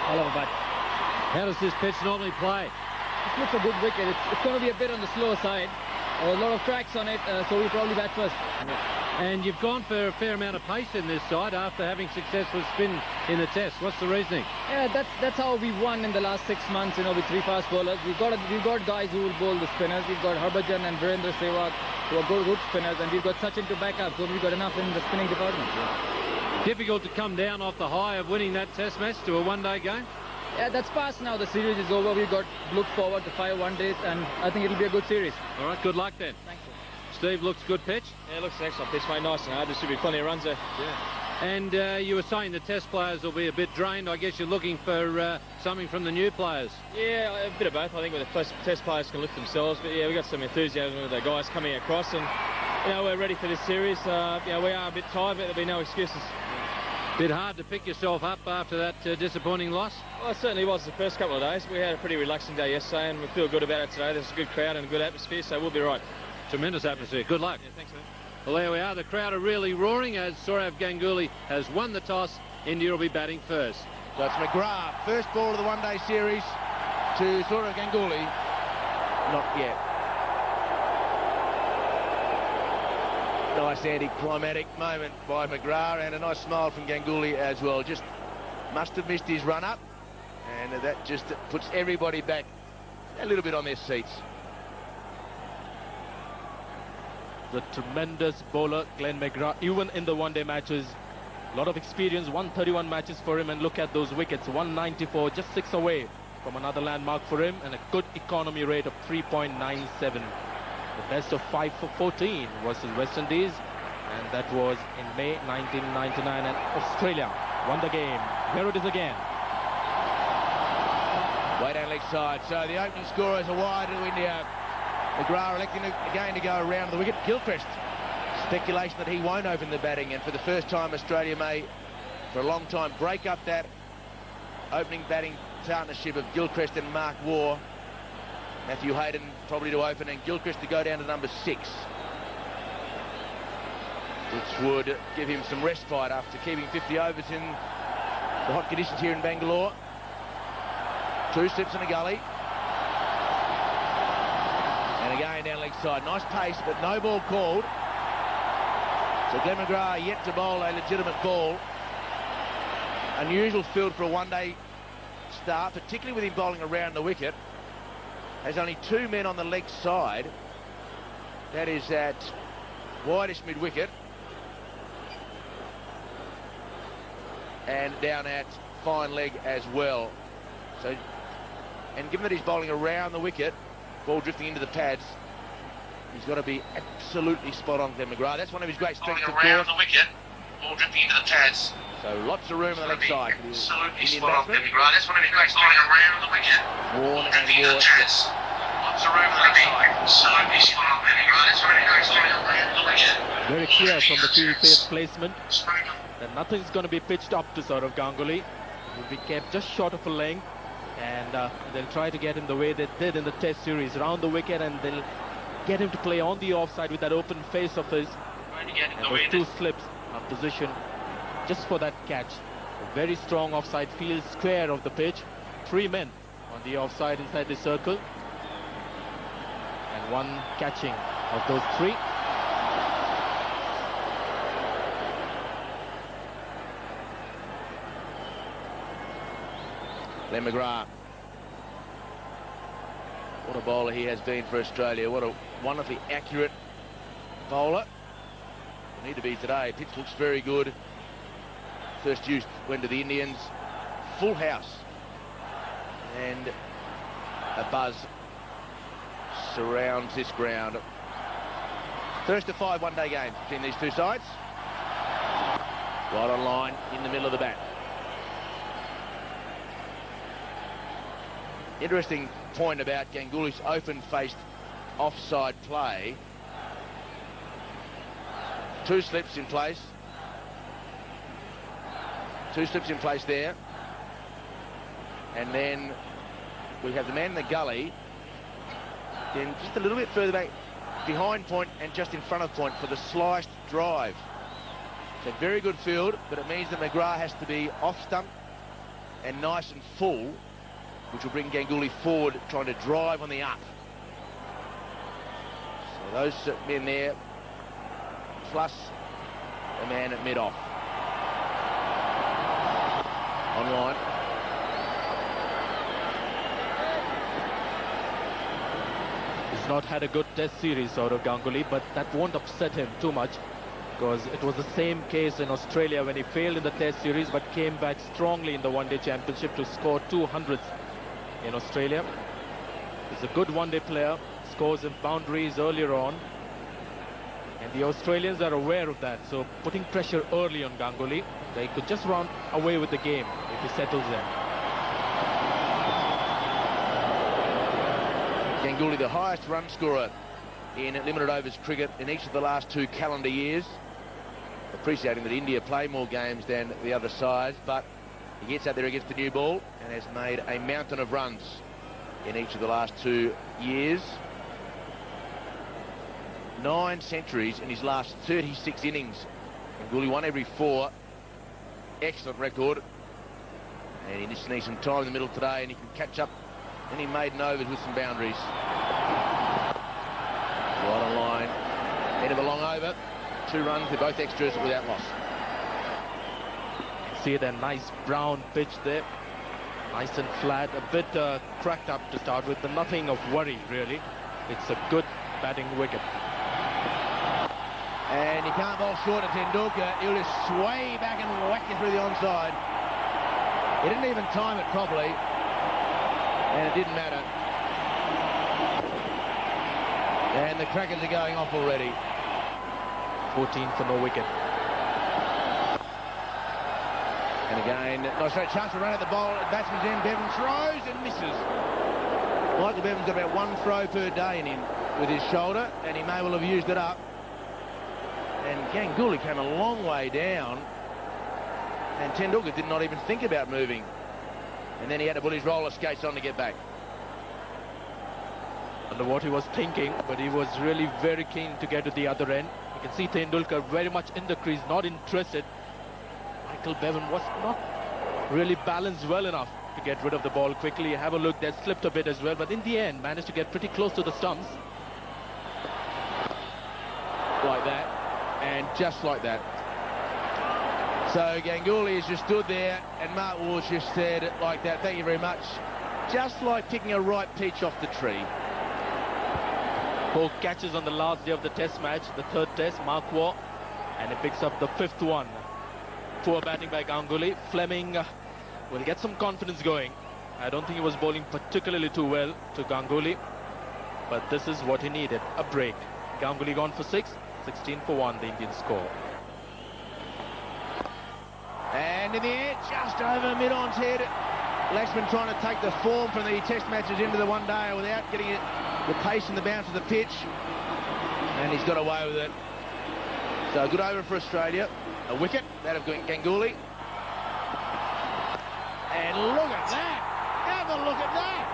hell of a bat. How does this pitch normally play? This looks a good wicket. It's going to be a bit on the slower side. A lot of cracks on it, so we'll probably bat first. Yeah. And you've gone for a fair amount of pace in this side after having success with spin in the test. What's the reasoning? Yeah, that's how we've won in the last 6 months, with 3 fast bowlers. We've got guys who will bowl the spinners. We've got Harbhajan and Virendra Sehwag who are good spinners, and we've got Sachin to back up, so we've got enough in the spinning department. Yeah. Difficult to come down off the high of winning that test match to a one-day game? Yeah, that's past now. The series is over. We've got looked forward to 5 one-days, and I think it'll be a good series. All right, good luck then. Thanks. Steve, looks good pitch? Yeah, it looks an excellent pitch, mate. Nice and hard. There should be plenty of runs there. Yeah. And you were saying the test players will be a bit drained. I guess you're looking for something from the new players. Yeah, a bit of both. I think the test players can lift themselves, but yeah, we've got some enthusiasm with the guys coming across, and we're ready for this series. We are a bit tired, but there'll be no excuses. Bit hard to pick yourself up after that disappointing loss? Well, it certainly was the first couple of days. We had a pretty relaxing day yesterday, and we feel good about it today. There's a good crowd and a good atmosphere, so we'll be right. Tremendous atmosphere. Good luck. Yeah, thanks, man. Well, there we are. The crowd are really roaring as Sourav Ganguly has won the toss. India will be batting first. So it's McGrath, first ball of the one-day series to Sourav Ganguly. Not yet. Nice anticlimactic moment by McGrath, and a nice smile from Ganguly as well. Just must have missed his run-up, and that just puts everybody back a little bit on their seats. The tremendous bowler Glenn McGrath, even in the one-day matches. A lot of experience, 131 matches for him, and look at those wickets, 194, just 6 away from another landmark for him, and a good economy rate of 3.97. The best of 5 for 14 versus West Indies, and that was in May 1999, and Australia won the game. Here it is again. Way down leg side, so the opening scorer is a wide to India. McGrath electing again to go around the wicket. Gilchrist, speculation that he won't open the batting, and for the first time Australia may, for a long time, break up that opening batting partnership of Gilchrist and Mark Waugh. Matthew Hayden probably to open, and Gilchrist to go down to number 6, which would give him some respite after keeping 50 overs in the hot conditions here in Bangalore. 2 slips in a gully. And again down leg side. Nice pace, but no ball called. So Glenn McGrath yet to bowl a legitimate ball. Unusual field for a one-day start, particularly with him bowling around the wicket. Has only 2 men on the leg side. That is at wideish mid-wicket. And down at fine leg as well. So, and given that he's bowling around the wicket, ball drifting into the pads, he's got to be absolutely spot on, Glenn McGrath. That's one of his great strengths, of course. Around the wicket, ball drifting into the pads. So lots of room on the leg side. Absolutely spot on, Glenn McGrath. That's one of his great strengths. Around the wicket, ball drifting into the pads. Lots of room on the leg side. Absolutely spot on, Glenn McGrath. That's one of his great strengths. Around the wicket. Very clear from the field placement that nothing's going to be pitched up to sort of Ganguly. It will be kept just short of a length, and they'll try to get him the way they did in the test series, round the wicket, and they'll get him to play on the offside with that open face of his, and those 2 slips are positioned just for that catch. A very strong offside field square of the pitch, 3 men on the offside inside the circle, and 1 catching of those 3. Glenn McGrath. What a bowler he has been for Australia. What a wonderfully accurate bowler. Need to be today. Pitch looks very good. First use went to the Indians. Full house. And a buzz surrounds this ground. First of 5 one-day games between these 2 sides. Right on line in the middle of the bat. Interesting point about Ganguly's open-faced offside play. 2 slips in place. 2 slips in place there. And then we have the man in the gully. Then just a little bit further back, behind point and just in front of point for the sliced drive. It's a very good field, but it means that McGrath has to be off stump and nice and full, which will bring Ganguly forward, trying to drive on the up. So those men there, plus the man at mid-off. Online. He's not had a good test series out of Ganguly, but that won't upset him too much, because it was the same case in Australia when he failed in the test series but came back strongly in the one-day championship to score 200s in Australia. He's a good one-day player, scores in boundaries earlier on, and the Australians are aware of that, so putting pressure early on Ganguly, they could just run away with the game if he settles in. Ganguly, the highest run scorer in limited overs cricket in each of the last 2 calendar years. Appreciating that India play more games than the other side, but he gets out there against the new ball and has made a mountain of runs in each of the last 2 years. 9 centuries in his last 36 innings. Ganguly won every 4. Excellent record. And he just needs some time in the middle today, and he can catch up any maiden overs with some boundaries. Right on line. End of a long over. 2 runs. They're both extras without loss. See the nice brown pitch there. Nice and flat. A bit cracked up to start with, but nothing of worry, really. It's a good batting wicket. And you can't bowl short of Tendulkar. He'll just sway back and whack you through the onside. He didn't even time it properly, and it didn't matter. And the crackers are going off already. 14 for no wicket. And again, nice straight chance to run at the bowl. Batsman's end. Bevan throws and misses. Michael Bevan's got about 1 throw per day in him with his shoulder, and he may well have used it up. And Ganguly came a long way down, and Tendulkar did not even think about moving. And then he had to put his roller skates on to get back. I don't know what he was thinking, but he was really very keen to get to the other end. You can see Tendulkar very much in the crease, not interested. Michael Bevan was not really balanced well enough to get rid of the ball quickly. Have a look, that slipped a bit as well, but in the end managed to get pretty close to the stumps. Like that, and just like that. So Ganguly has just stood there, and Mark Walsh just said like that, thank you very much. Just like picking a ripe peach off the tree. 4 catches on the last day of the test match, the 3rd test, Mark Waugh, and he picks up the 5th one. Poor batting by Ganguly. Fleming will get some confidence going. I don't think he was bowling particularly too well to Ganguly, but this is what he needed, a break. Ganguly gone for 6, 16 for 1, the Indian score. And in the air, just over mid-on's head. Laxman trying to take the form from the test matches into the one-day without getting it, the pace and the bounce of the pitch. And he's got away with it. So a good over for Australia. A wicket, that of Ganguly. And look at that! Have a look at that!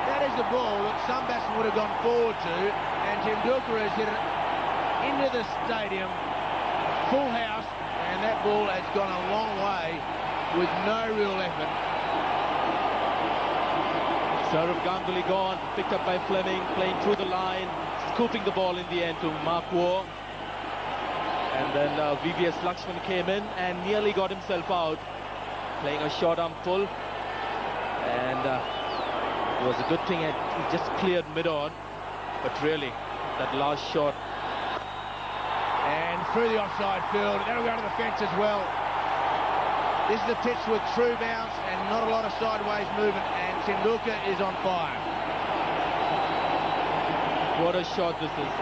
That is the ball that some batsmen would have gone forward to, and Tendulkar has hit it into the stadium, full house, and that ball has gone a long way with no real effort. Saurav Ganguly gone, picked up by Fleming, playing through the line, scooping the ball in the end to Mark Waugh. And then VVS Laxman came in and nearly got himself out, playing a short arm pull. And it was a good thing he just cleared mid-on, but really, that last shot. And through the offside field, that'll go to the fence as well. This is a pitch with true bounce and not a lot of sideways movement, and Tendulkar is on fire. What a shot this is.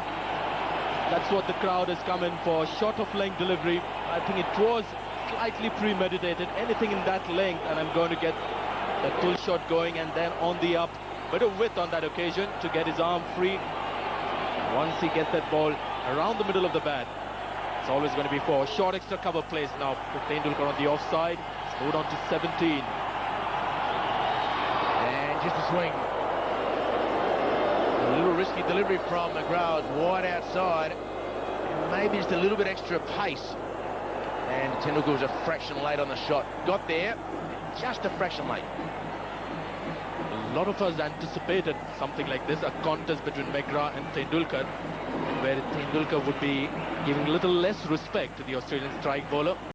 That's what the crowd has come in for, short of length delivery. I think it was slightly premeditated, anything in that length, and I'm going to get that pull shot going, and then on the up, bit of width on that occasion to get his arm free. Once he gets that ball around the middle of the bat, it's always going to be 4. Short extra cover plays now with Tendulkar on the offside. It's moved on to 17. And just a swing. A little risky delivery from McGrath, wide outside, and maybe just a little bit extra pace. And Tendulkar was a fraction late on the shot. Got there, just a fraction late. A lot of us anticipated something like this, a contest between McGrath and Tendulkar, where Tendulkar would be giving a little less respect to the Australian strike bowler.